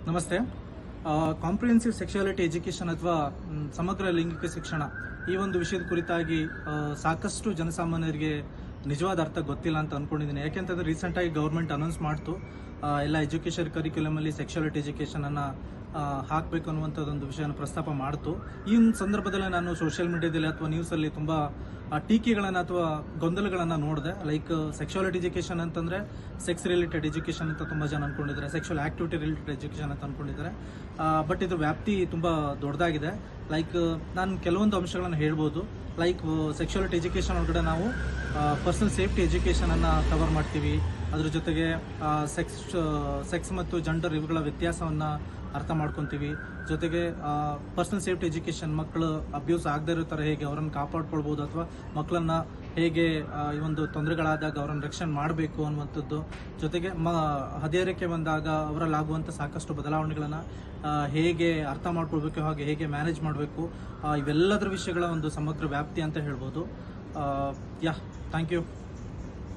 ನಮಸ್ತೆ. Comprehensive ಸೆಕ್ಸುಯಾಲಿಟಿ education ಅಥವಾ ಸಮಗ್ರ ಲೈಂಗಿಕ ಶಿಕ್ಷಣ ಈ ಒಂದು ವಿಷಯದ ಕುರಿತಾಗಿ ಸಾಕಷ್ಟು ಜನಸಾಮಾನ್ಯರಿಗೆ ನಿಜವಾದ ಅರ್ಥ ಗೊತ್ತಿಲ್ಲ ಅಂತ ಅನ್ಕೊಂಡಿದ್ದೀನಿ. ಯಾಕೆಂತಂದ್ರೆ ರೀಸೆಂಟ್ ಆಗಿ ಗವರ್ಮೆಂಟ್ ಅನೌನ್ಸ್ ಮಾಡ್ತು ಎಲ್ಲ ಎಜುಕೇಶನ್ ಕರಿಕ್ಯುಲಮ್ ಅಲ್ಲಿ ಸೆಕ್ಸುಯಾಲಿಟಿ ಎಜುಕೇಶನ್ ಅನ್ನ ಹಾಕಬೇಕು ಅನ್ನುವಂಥದ್ದೊಂದು ವಿಷಯನ ಪ್ರಸ್ತಾಪ ಮಾಡ್ತು. ಈ ಸಂದರ್ಭದಲ್ಲಿ ನಾನು ಸೋಷಿಯಲ್ ಮೀಡಿಯಾದಲ್ಲಿ ಅಥವಾ ನ್ಯೂಸ್ ಅಲ್ಲಿ ತುಂಬಾ ಟೀಕೆಗಳನ್ನ ಅಥವಾ ಗೊಂದಲಗಳನ್ನ ನೋಡಿದೆ. ಲೈಕ್ ಸೆಕ್ಸುಯಾಲಿಟಿ ಎಜುಕೇಶನ್ ಅಂತಂದ್ರೆ ಸೆಕ್ಸ್ ರಿಲೇಟೆಡ್ ಎಜುಕೇಶನ್ ಅಂತ ತುಂಬಾ ಜನ ಅನ್ಕೊಂಡಿದ್ದಾರೆ, ಸೆಕ್ಸುವಲ್ ಆಕ್ಟಿವಿಟಿ ರಿಲೇಟೆಡ್ ಎಜುಕೇಶನ್ ಅಂತ ಅನ್ಕೊಂಡಿದ್ದಾರೆ. ಬಟ್ ಇದು ವ್ಯಾಪ್ತಿ ತುಂಬಾ ದೊಡ್ಡದಾಗಿದೆ. ಲೈಕ್ ನಾನು ಕೆಲವೊಂದು ಅಂಶಗಳನ್ನು ಹೇಳ್ಬೋದು. ಲೈಕ್ ಸೆಕ್ಸುಯಾಲಿಟಿ ಎಜುಕೇಶನ್ ಒಳಗಡೆ ನಾವು ಪರ್ಸನಲ್ ಸೇಫ್ಟಿ ಎಜುಕೇಶನ್ ಅನ್ನ ಕವರ್ ಮಾಡ್ತೀವಿ. ಅದ್ರ ಜೊತೆಗೆ ಸೆಕ್ಸ್ ಮತ್ತು ಜೆಂಡರ್ ಇವುಗಳ ವ್ಯತ್ಯಾಸವನ್ನ ಅರ್ಥ ಮಾಡ್ಕೊಂತೀವಿ. ಜೊತೆಗೆ ಪರ್ಸನಲ್ ಸೇಫ್ಟಿ ಎಜುಕೇಶನ್, ಮಕ್ಕಳು ಅಬ್ಯೂಸ್ ಆಗದೇ ಇರೋ ಥರ ಹೇಗೆ ಅವರನ್ನು ಕಾಪಾಡ್ಕೊಳ್ಬೋದು ಅಥವಾ ಮಕ್ಕಳನ್ನ ಹೇಗೆ ಈ ಒಂದು ತೊಂದರೆಗಳಾದಾಗ ಅವರನ್ನು ರಕ್ಷಣೆ ಮಾಡಬೇಕು ಅನ್ನುವಂಥದ್ದು. ಜೊತೆಗೆ ಹದಿಹರೆಯಕ್ಕೆ ಬಂದಾಗ ಅವರಲ್ಲಾಗುವಂಥ ಸಾಕಷ್ಟು ಬದಲಾವಣೆಗಳನ್ನು ಹೇಗೆ ಅರ್ಥ ಮಾಡ್ಕೊಳ್ಬೇಕು, ಹಾಗೆ ಹೇಗೆ ಮ್ಯಾನೇಜ್ ಮಾಡಬೇಕು, ಇವೆಲ್ಲದರ ವಿಷಯಗಳ ಒಂದು ಸಮಗ್ರ ವ್ಯಾಪ್ತಿ ಅಂತ ಹೇಳ್ಬೋದು. Thank you.